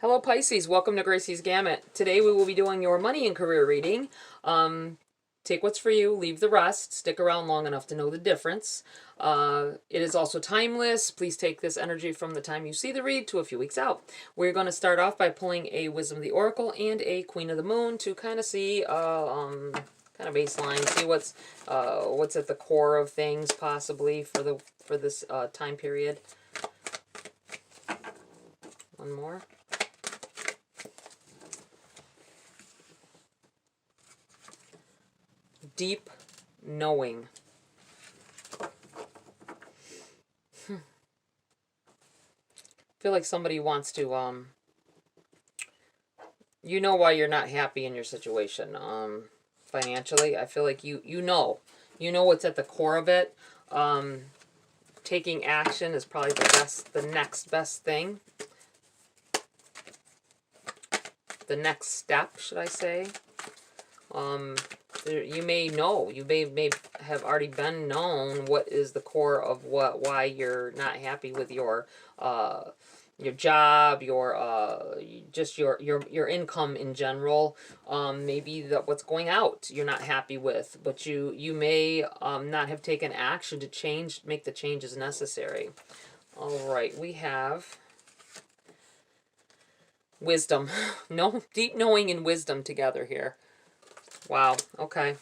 Hello Pisces, welcome to Gracie's Gamut. Today we will be doing your money and career reading. Take what's for you, leave the rest, stick around long enough to know the difference. It is also timeless. Please take this energy from the time you see the read to a few weeks out. We're going to start off by pulling a Wisdom of the Oracle and a Queen of the Moon to kind of see, kind of baseline, see what's at the core of things possibly for this time period. One more. Deep knowing. I feel like somebody wants to, you know why you're not happy in your situation, financially. I feel like you know what's at the core of it. Taking action is probably the next best thing. The next step, should I say. You may know, you may have already been known what is the core of why you're not happy with your job, just your income in general. Maybe what's going out you're not happy with, but you may not have taken action to make the changes necessary. All right, we have wisdom. No, deep knowing and wisdom together here. Wow, okay.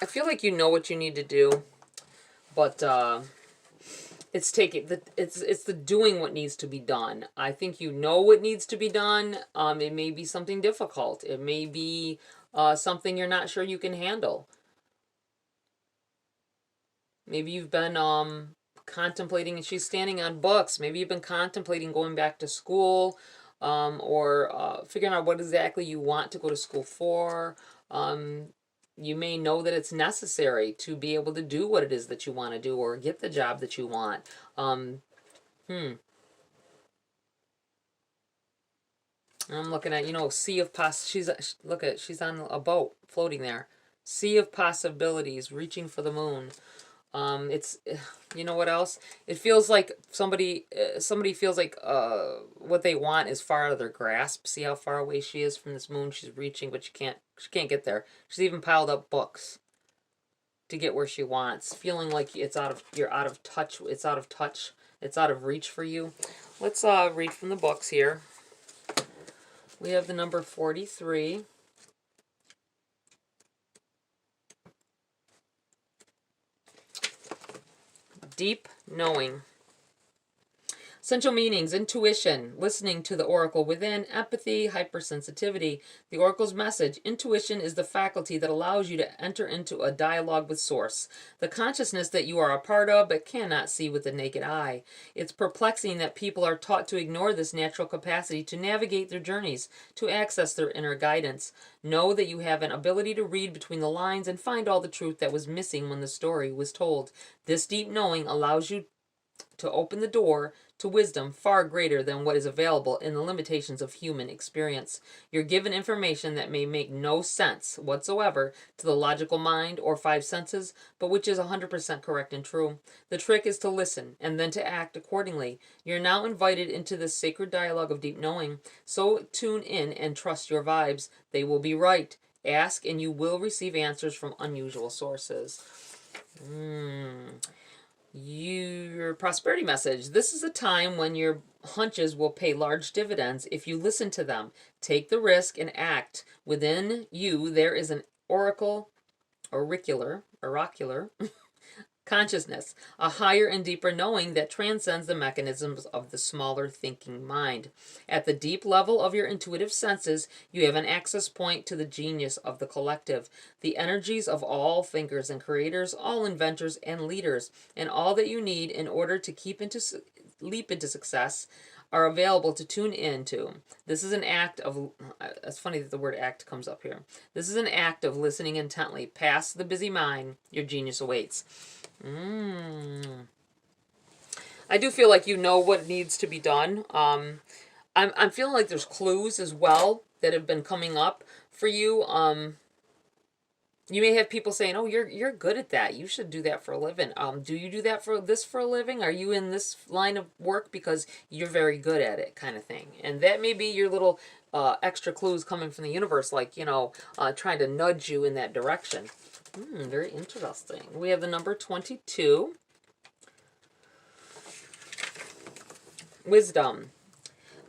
I feel like you know what you need to do, but it's the doing what needs to be done. I think you know what needs to be done. It may be something difficult. It may be something you're not sure you can handle. Maybe you've been contemplating, and she's standing on books. Maybe you've been contemplating going back to school. Or figuring out what exactly you want to go to school for. You may know that it's necessary to be able to do what it is that you want to do or get the job that you want. I'm looking at, sea of she's on a boat floating there. Sea of possibilities, reaching for the moon. It's, you know what else? It feels like somebody feels like what they want is far out of their grasp. See how far away she is from this moon? She's reaching, but she can't get there. She's even piled up books to get where she wants. Feeling like you're out of touch. It's out of touch. It's out of reach for you. Let's read from the books here. We have the number 43. Deep knowing. Essential meanings: intuition, listening to the oracle within, empathy, hypersensitivity. The oracle's message: intuition is the faculty that allows you to enter into a dialogue with source, the consciousness that you are a part of but cannot see with the naked eye. It's perplexing that people are taught to ignore this natural capacity to navigate their journeys, to access their inner guidance. Know that you have an ability to read between the lines and find all the truth that was missing when the story was told. This deep knowing allows you to open the door to wisdom far greater than what is available in the limitations of human experience. You're given information that may make no sense whatsoever to the logical mind or five senses, but which is 100% correct and true. The trick is to listen and then to act accordingly. You're now invited into this sacred dialogue of deep knowing, so tune in and trust your vibes. They will be right. Ask and you will receive answers from unusual sources. Your prosperity message: this is a time when your hunches will pay large dividends if you listen to them. Take the risk and act. Within you there is an oracular consciousness, a higher and deeper knowing that transcends the mechanisms of the smaller thinking mind. At the deep level of your intuitive senses, you have an access point to the genius of the collective, the energies of all thinkers and creators, all inventors and leaders, and all that you need in order to leap into success are available to tune into. This is an act of, it's funny that the word act comes up here. This is an act of listening intently. Past the busy mind, your genius awaits. I do feel like you know what needs to be done. I'm feeling like there's clues as well that have been coming up for you. You may have people saying, "Oh, you're good at that. You should do that for a living." Do you do that for a living? Are you in this line of work because you're very good at it, kind of thing? And that may be your little extra clues coming from the universe, like trying to nudge you in that direction. Very interesting. We have the number 22. Wisdom.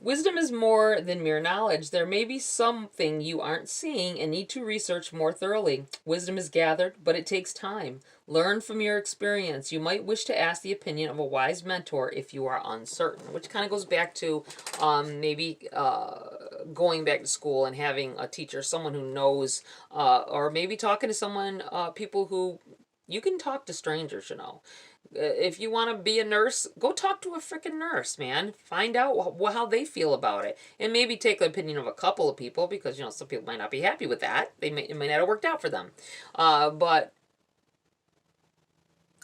Wisdom is more than mere knowledge. There may be something you aren't seeing and need to research more thoroughly. Wisdom is gathered, but it takes time. Learn from your experience. You might wish to ask the opinion of a wise mentor if you are uncertain, which kind of goes back to maybe going back to school and having a teacher, someone who knows, or maybe talking to someone, people who you can talk to strangers, If you want to be a nurse, go talk to a freaking nurse, man. Find out how they feel about it. And maybe take the opinion of a couple of people because, some people might not be happy with that. It may not have worked out for them. But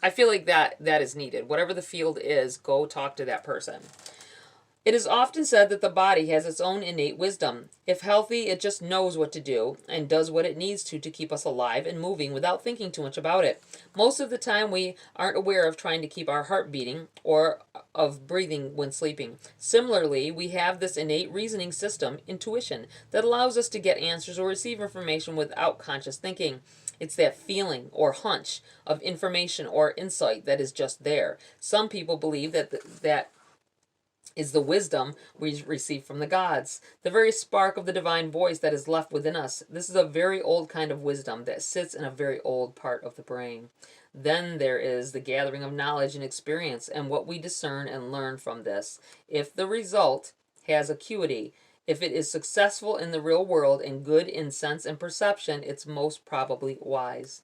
I feel like that is needed. Whatever the field is, go talk to that person. It is often said that the body has its own innate wisdom. If healthy, it just knows what to do and does what it needs to keep us alive and moving without thinking too much about it. Most of the time, we aren't aware of trying to keep our heart beating or of breathing when sleeping. Similarly, we have this innate reasoning system, intuition, that allows us to get answers or receive information without conscious thinking. It's that feeling or hunch of information or insight that is just there. Some people believe that is the wisdom we receive from the gods, the very spark of the divine voice that is left within us. This is a very old kind of wisdom that sits in a very old part of the brain. Then there is the gathering of knowledge and experience and what we discern and learn from this. If the result has acuity, if it is successful in the real world and good in sense and perception, it's most probably wise.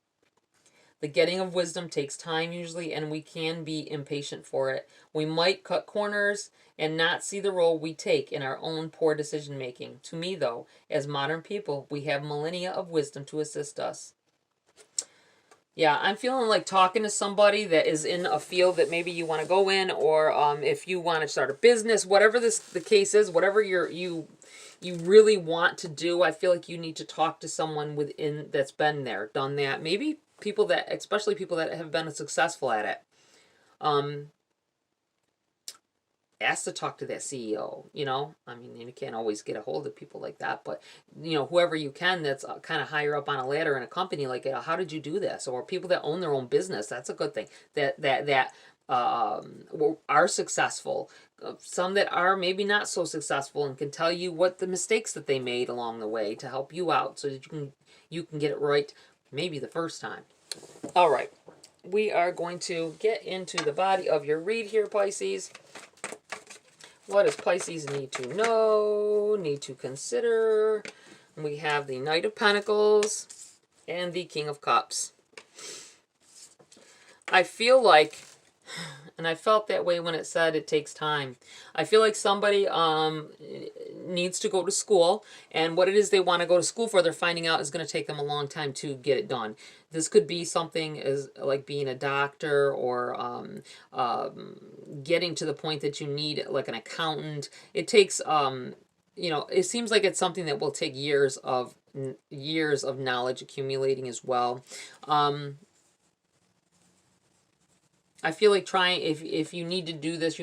The getting of wisdom takes time usually, and we can be impatient for it. We might cut corners and not see the role we take in our own poor decision making. To me, though, as modern people, we have millennia of wisdom to assist us. Yeah, I'm feeling like talking to somebody that is in a field that maybe you want to go in, or if you want to start a business, whatever the case is, whatever you really want to do, I feel like you need to talk to someone within that's been there, done that. Maybe people that, especially people that have been successful at it. Ask to talk to that CEO, I mean, you can't always get a hold of people like that, but whoever you can that's kind of higher up on a ladder in a company, like, how did you do this? Or people that own their own business, that's a good thing, that are successful. Some that are maybe not so successful and can tell you what the mistakes that they made along the way to help you out so that you can get it right maybe the first time. All right, we are going to get into the body of your read here, Pisces. What does Pisces need to know, need to consider? We have the Knight of Pentacles and the King of Cups. I feel like, and I felt that way when it said it takes time. I feel like somebody needs to go to school, and what it is they want to go to school for, they're finding out is going to take them a long time to get it done. This could be something as like being a doctor, or getting to the point that you need like an accountant. It takes it seems like it's something that will take years of knowledge accumulating as well. I feel like if you need to do this,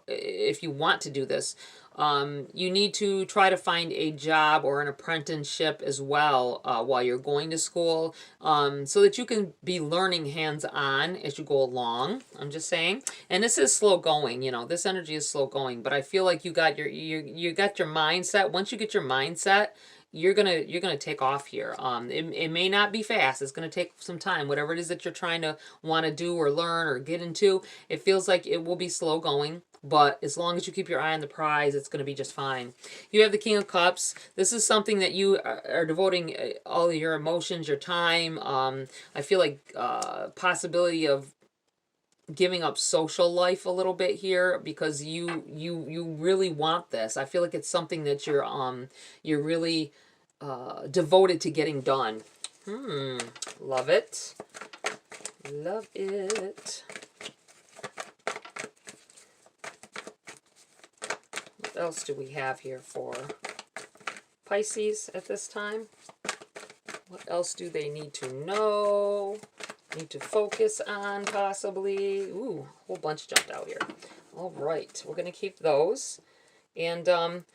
if you want to do this, you need to try to find a job or an apprenticeship as well while you're going to school, so that you can be learning hands-on as you go along. I'm just saying. And this is slow going, this energy is slow going, but I feel like you got your mindset. Once you get your mindset, you're gonna take off here. It may not be fast. It's gonna take some time. Whatever it is that you're trying to want to do or learn or get into, it feels like it will be slow going. But as long as you keep your eye on the prize, it's gonna be just fine. You have the King of Cups. This is something that you are devoting all of your emotions, your time. I feel like possibility of giving up social life a little bit here because you really want this. I feel like it's something that you're really devoted to getting done. Love it. Love it. What else do we have here for Pisces at this time? What else do they need to know? Need to focus on, possibly. Ooh, a whole bunch jumped out here. All right, we're going to keep those. And I'm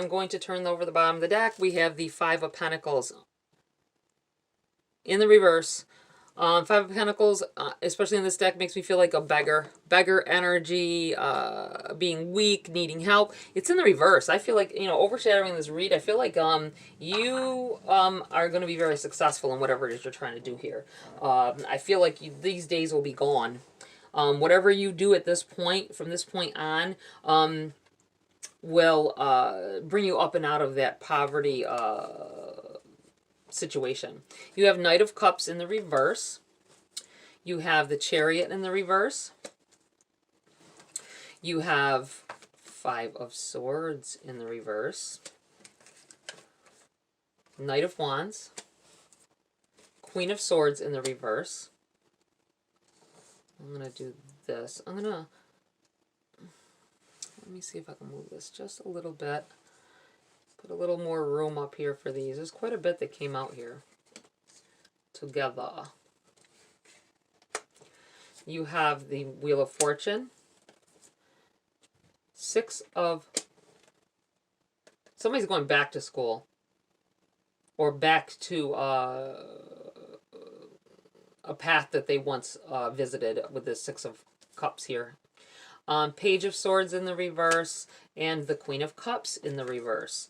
going to turn over the bottom of the deck. We have the Five of Pentacles in the reverse. Five of Pentacles, especially in this deck, makes me feel like a beggar. Beggar energy, being weak, needing help. It's in the reverse. I feel like, you know, overshadowing this read, I feel like you are going to be very successful in whatever it is you're trying to do here. I feel like these days will be gone. Whatever you do at this point, from this point on, will bring you up and out of that poverty situation. You have Knight of Cups in the reverse. You have the Chariot in the reverse. You have Five of Swords in the reverse. Knight of Wands. Queen of Swords in the reverse. I'm going to do this. I'm going to... Let me see if I can move this just a little bit. Put a little more room up here for these. There's quite a bit that came out here together. You have the Wheel of Fortune. Somebody's going back to school. Or back to a path that they once visited with the Six of Cups here. Page of Swords in the reverse, and the Queen of Cups in the reverse.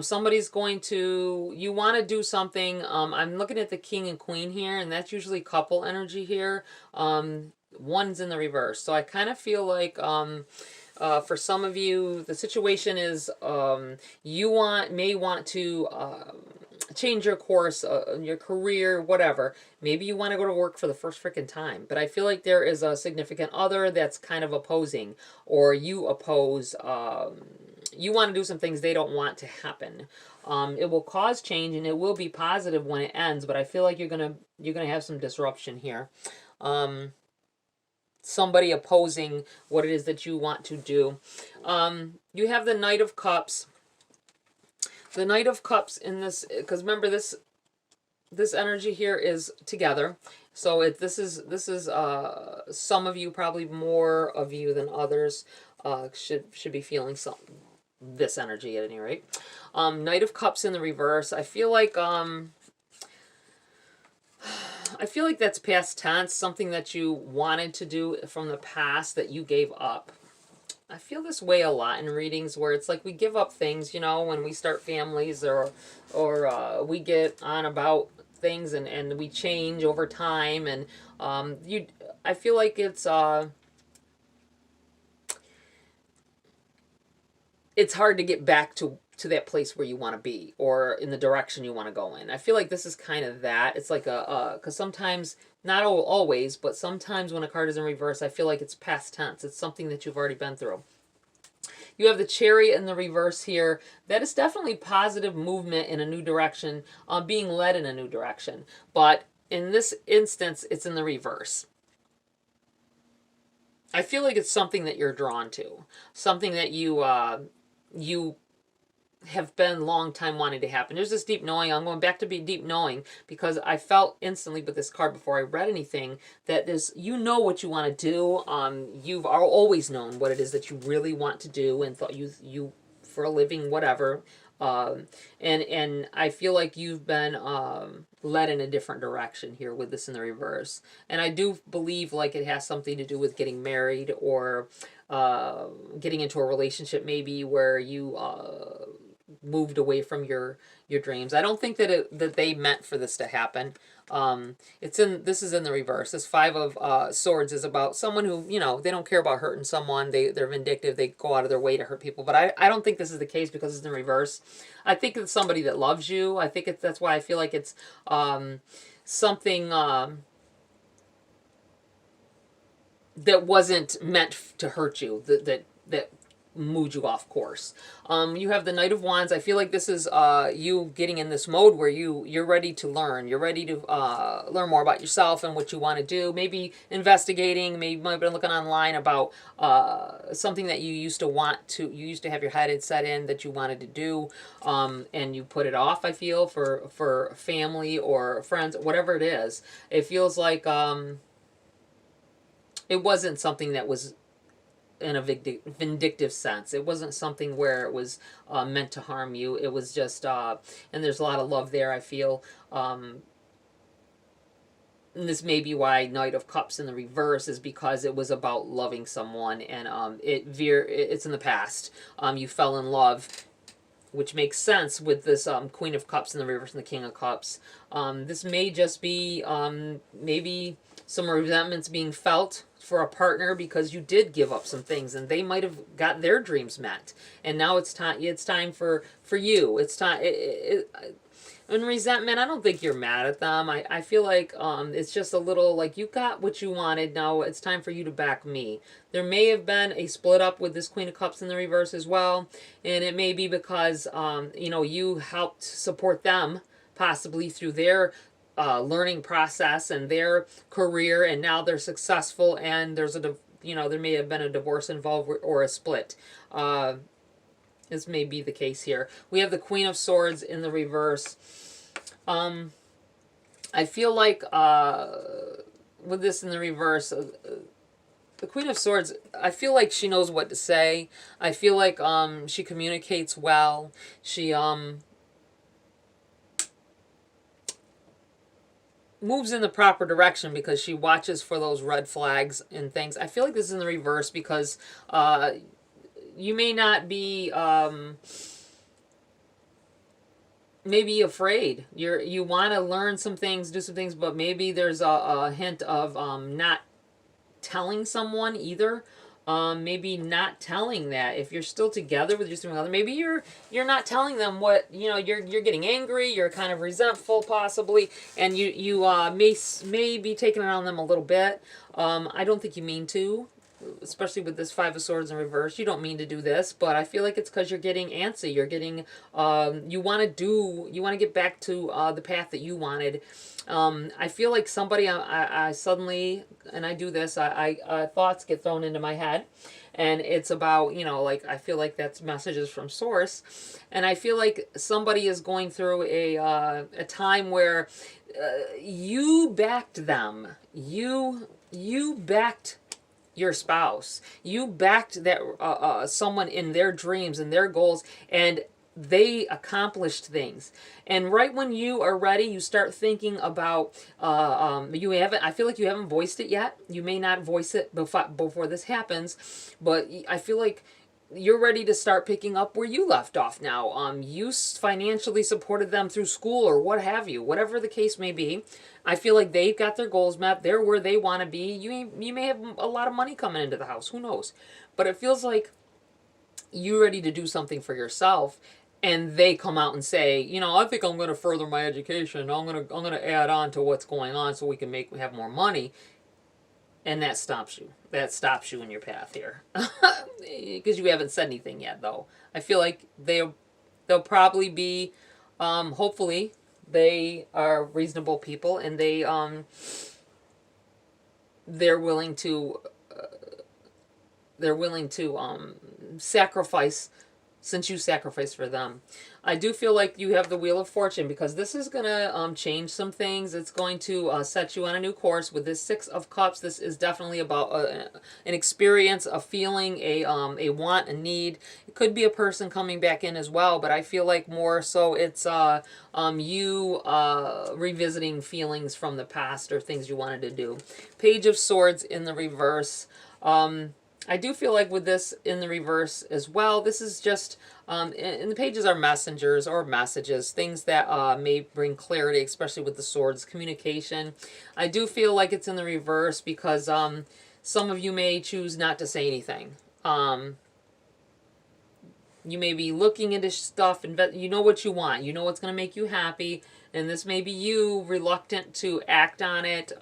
Somebody's going to, you want to do something. I'm looking at the King and Queen here, and that's usually couple energy here. One's in the reverse. So I kind of feel like for some of you, the situation is you may want to change your course, your career, whatever. Maybe you want to go to work for the first freaking time. But I feel like there is a significant other that's kind of opposing, or you oppose. You want to do some things they don't want to happen. It will cause change, and it will be positive when it ends. But I feel like you're gonna have some disruption here. Somebody opposing what it is that you want to do. You have the Knight of Cups. The Knight of Cups in this, because remember this energy here is together. So this is some of you, probably more of you than others, should be feeling this energy at any rate. Knight of Cups in the reverse. I feel like that's past tense, something that you wanted to do from the past that you gave up. I feel this way a lot in readings where it's like we give up things, you know, when we start families or we get on about things and we change over time, and I feel like it's hard to get back to that place where you want to be, or in the direction you want to go in. I feel like this is kind of that. It's like because sometimes, not always, but sometimes when a card is in reverse, I feel like it's past tense. It's something that you've already been through. You have the Chariot in the reverse here. That is definitely positive movement in a new direction, being led in a new direction. But in this instance, it's in the reverse. I feel like it's something that you're drawn to, something that you have been long time wanting to happen. There's this deep knowing. I'm going back to be deep knowing because I felt instantly with this card before I read anything that you know what you want to do. You've always known what it is that you really want to do and thought you for a living, whatever. And I feel like you've been led in a different direction here with this in the reverse. And I do believe like it has something to do with getting married or getting into a relationship maybe where you moved away from your dreams. I don't think that they meant for this to happen. This is in the reverse. This Five of Swords is about someone who, you know, they don't care about hurting someone. They're vindictive. They go out of their way to hurt people. But I don't think this is the case because it's in reverse. I think it's somebody that loves you. I think that's why I feel like it's something that wasn't meant to hurt you. That mood you off course. You have the Knight of Wands. I feel like this is you getting in this mode where you're ready to learn. You're ready to learn more about yourself and what you want to do. Maybe investigating. Maybe you might have been looking online about something that you used to have your head set in that you wanted to do, and you put it off. I feel for family or friends, whatever it is. It feels like it wasn't something that was in a vindictive sense. It wasn't something where it was meant to harm you. It was just, and there's a lot of love there, I feel. And this may be why Knight of Cups in the reverse is because it was about loving someone, and it's in the past. You fell in love, which makes sense with this Queen of Cups in the reverse and the King of Cups. This may just be maybe some resentments being felt for a partner because you did give up some things and they might have got their dreams met, and now it's time for you. It's time. And resentment, I don't think you're mad at them. I feel like it's just a little like you got what you wanted. Now it's time for you to back me. There may have been a split up with this Queen of Cups in the reverse as well. And it may be because, you helped support them possibly through their learning process and their career. And now they're successful and there's there may have been a divorce involved or a split. This may be the case here. We have the Queen of Swords in the reverse. I feel like with this in the reverse, the Queen of Swords, I feel like she knows what to say. I feel like she communicates well. She moves in the proper direction because she watches for those red flags and things. I feel like this is in the reverse because you may not be maybe afraid. You want to learn some things, do some things, but maybe there's a hint of not telling someone either. Maybe not telling that if you're still together with your significant other. Maybe you're not telling them what you're getting angry. You're kind of resentful possibly, and you may be taking it on them a little bit. I don't think you mean to. Especially with this Five of Swords in reverse, you don't mean to do this, but I feel like it's because you're getting antsy. You're getting, you want to get back to the path that you wanted. I feel like somebody, I suddenly, and I do this, thoughts get thrown into my head, and it's about, like, I feel like that's messages from source, and I feel like somebody is going through a time where you backed them. You backed your spouse. You backed that someone in their dreams and their goals, and they accomplished things. And right when you are ready, you start thinking about I feel like you haven't voiced it yet. You may not voice it before this happens, but I feel like you're ready to start picking up where you left off now. You financially supported them through school or what have you, whatever the case may be. I feel like they've got their goals met. They're where they want to be. You may have a lot of money coming into the house. Who knows? But it feels like you're ready to do something for yourself, and they come out and say, I think I'm going to further my education. I'm going to add on to what's going on so we can have more money. And that stops you. That stops you in your path here. Because you haven't said anything yet, though. I feel like they'll probably be, hopefully, they are reasonable people, and they're willing to sacrifice since you sacrificed for them. I do feel like you have the Wheel of Fortune because this is going to change some things. It's going to set you on a new course with this Six of Cups. This is definitely about an experience, a feeling, a want, a need. It could be a person coming back in as well, but I feel like more so it's you revisiting feelings from the past or things you wanted to do. Page of Swords in the reverse. I do feel like with this in the reverse as well, this is just, and the pages are messengers or messages, things that may bring clarity, especially with the swords, communication. I do feel like it's in the reverse because some of you may choose not to say anything. You may be looking into stuff, and you know what you want. You know what's going to make you happy, and this may be you reluctant to act on it.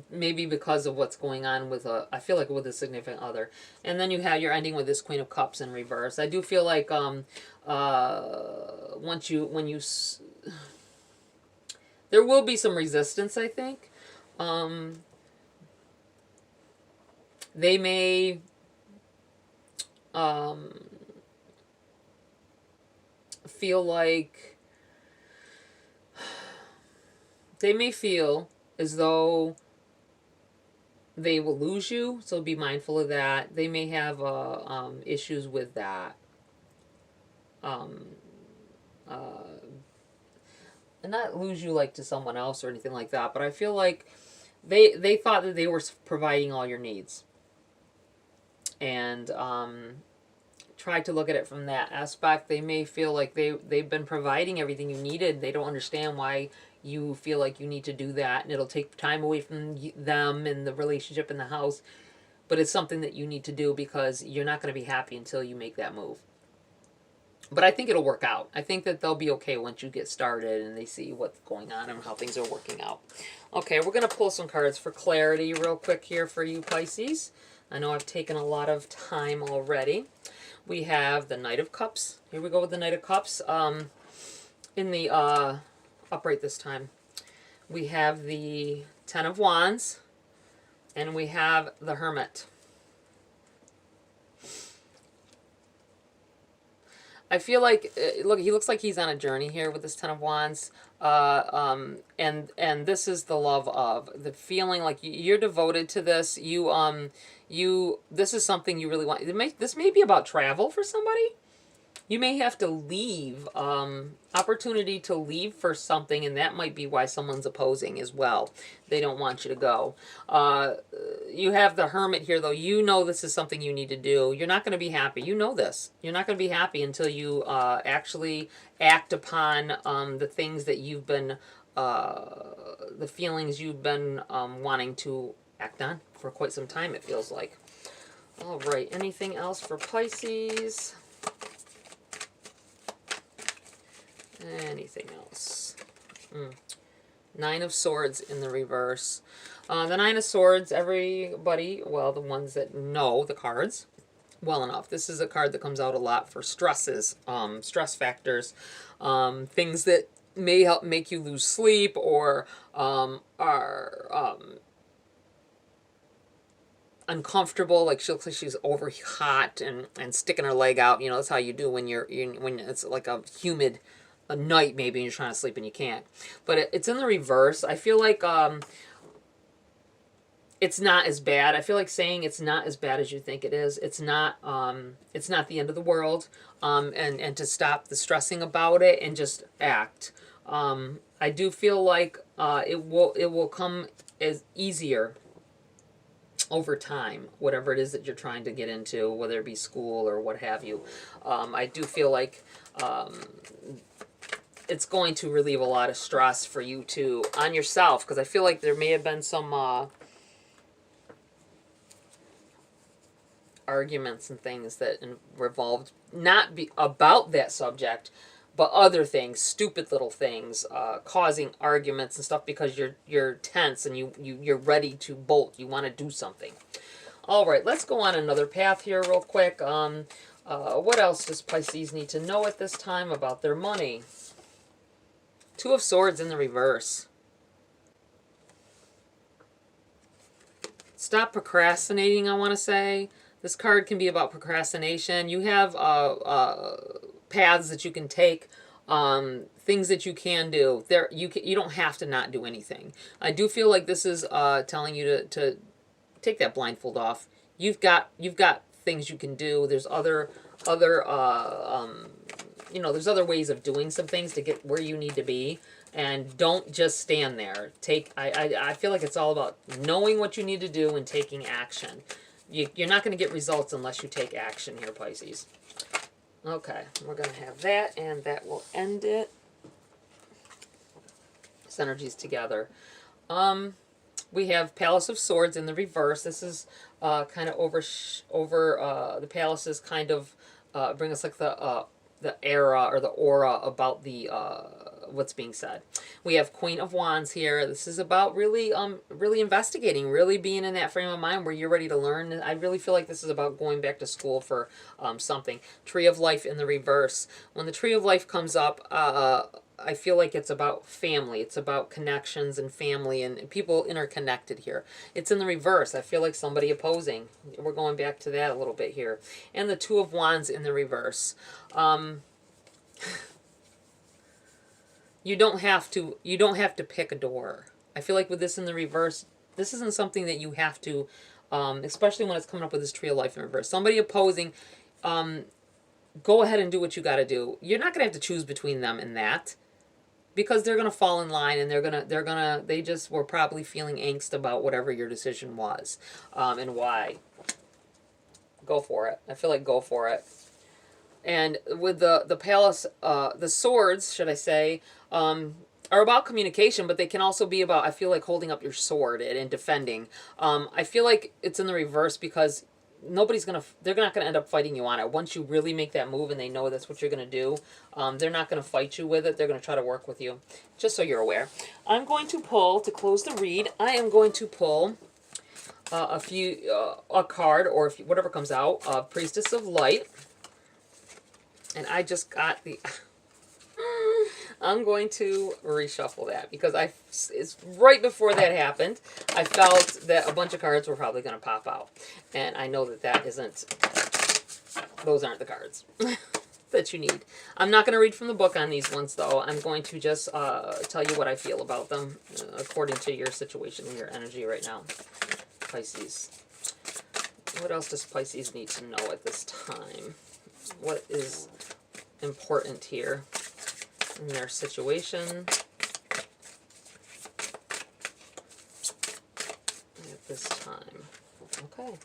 maybe because of what's going on with I feel like with a significant other. And then you're ending with this Queen of Cups in reverse. I do feel like there will be some resistance, I think. They may feel like as though they will lose you, so be mindful of that. They may have issues with that. And not lose you like to someone else or anything like that, but I feel like they thought that they were providing all your needs, and tried to look at it from that aspect. They may feel like they've been providing everything you needed. They don't understand why you feel like you need to do that, and it'll take time away from them and the relationship in the house. But it's something that you need to do because you're not going to be happy until you make that move. But I think it'll work out. I think that they'll be okay once you get started and they see what's going on and how things are working out. Okay, we're going to pull some cards for clarity real quick here for you, Pisces. I know I've taken a lot of time already. We have the Knight of Cups. Here we go with the Knight of Cups. In the upright this time. We have the Ten of Wands. And we have the Hermit. I feel like, look, he looks like he's on a journey here with this Ten of Wands. And this is the love of, the feeling like you're devoted to this. This is something you really want. This may be about travel for somebody. You may have to leave, opportunity to leave for something, and that might be why someone's opposing as well. They don't want you to go. You have the Hermit here, though. You know this is something you need to do. You're not going to be happy. You know this. You're not going to be happy until you actually act upon the things that you've been, the feelings you've been wanting to act on for quite some time, it feels like. All right. Anything else for Pisces? Anything else? Nine of Swords in the reverse. The Nine of Swords, everybody, well, the ones that know the cards well enough. This is a card that comes out a lot for stresses, stress factors, things that may help make you lose sleep or are uncomfortable. Like she looks like she's over hot and sticking her leg out. You know, that's how you do when when it's like a humid a night maybe and you're trying to sleep and you can't. But it's in the reverse. I feel like it's not as bad. I feel like saying it's not as bad as you think it is. It's not the end of the world. And to stop the stressing about it and just act. I do feel like it will come as easier over time, whatever it is that you're trying to get into, whether it be school or what have you. I do feel like it's going to relieve a lot of stress for you too on yourself, because I feel like there may have been some arguments and things that revolved not about that subject, but other things, stupid little things, causing arguments and stuff because you're tense and you're ready to bolt. You want to do something. All right, let's go on another path here real quick. What else does Pisces need to know at this time about their money? Two of Swords in the reverse. Stop procrastinating, I want to say. This card can be about procrastination. You have paths that you can take, things that you can do. You don't have to not do anything. I do feel like this is telling you to take that blindfold off. You've got things you can do. There's other there's other ways of doing some things to get where you need to be. And don't just stand there. I feel like it's all about knowing what you need to do and taking action. You're not going to get results unless you take action here, Pisces. Okay, we're going to have that, and that will end it. This energy's together. We have Palace of Swords in the reverse. This is kind of over the palaces kind of bring us like the era or the aura about the what's being said. We have Queen of Wands here. This is about really really investigating, really being in that frame of mind where you're ready to learn. I really feel like this is about going back to school for something. Tree of Life in the reverse. When the Tree of Life comes up, I feel like it's about family. It's about connections and family and people interconnected here. It's in the reverse. I feel like somebody opposing. We're going back to that a little bit here. And the Two of Wands in the reverse. You don't have to pick a door. I feel like with this in the reverse, this isn't something that you have to, especially when it's coming up with this Tree of Life in reverse. Somebody opposing, go ahead and do what you got to do. You're not going to have to choose between them and that, because they're going to fall in line, and they just were probably feeling angst about whatever your decision was, and why. Go for it. I feel like go for it. And with the palace, the swords, should I say, are about communication, but they can also be about, I feel like, holding up your sword and defending. I feel like it's in the reverse because they're not gonna end up fighting you on it. Once you really make that move and they know that's what you're gonna do, they're not gonna fight you with it. They're gonna try to work with you, just so you're aware. I'm going to pull, to close the read, I am going to pull a card, or whatever comes out, Priestess of Light. And I just got the... I'm going to reshuffle that because it's right before that happened. I felt that a bunch of cards were probably going to pop out. And I know that isn't... Those aren't the cards that you need. I'm not going to read from the book on these ones, though. I'm going to just tell you what I feel about them according to your situation and your energy right now. Pisces. What else does Pisces need to know at this time? What is important here in their situation at this time? Okay.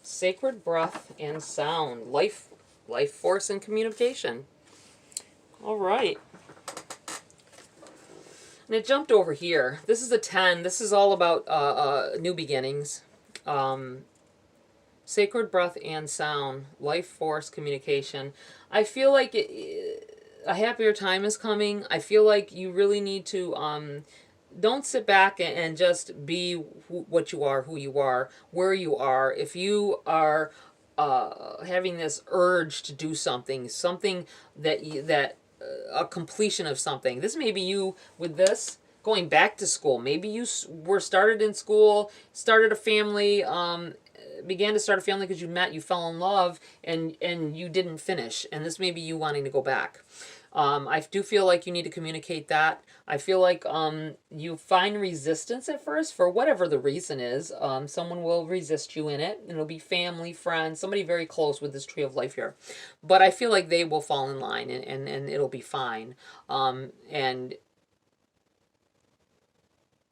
Sacred breath and sound. Life force and communication. All right. And it jumped over here. This is a 10. This is all about new beginnings. Sacred breath and sound, life force, communication. I feel like a happier time is coming. I feel like you really need to, don't sit back and just be what you are, who you are, where you are. If you are having this urge to do something that a completion of something. This may be you with this. Going back to school. Maybe you were started in school, started a family, began to start a family because you fell in love, and you didn't finish. And this may be you wanting to go back. I do feel like you need to communicate that. I feel like you find resistance at first for whatever the reason is. Someone will resist you in it. It'll be family, friends, somebody very close with this Tree of Life here. But I feel like they will fall in line, and it'll be fine. And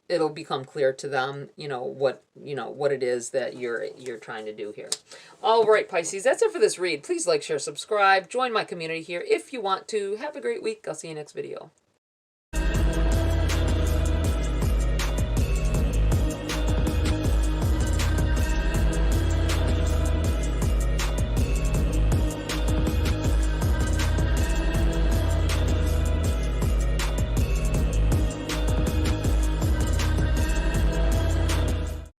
it'll become clear to them, what it is that you're trying to do here. All right, Pisces, that's it for this read. Please like, share, subscribe, join my community here if you want to. Have a great week. I'll see you next video.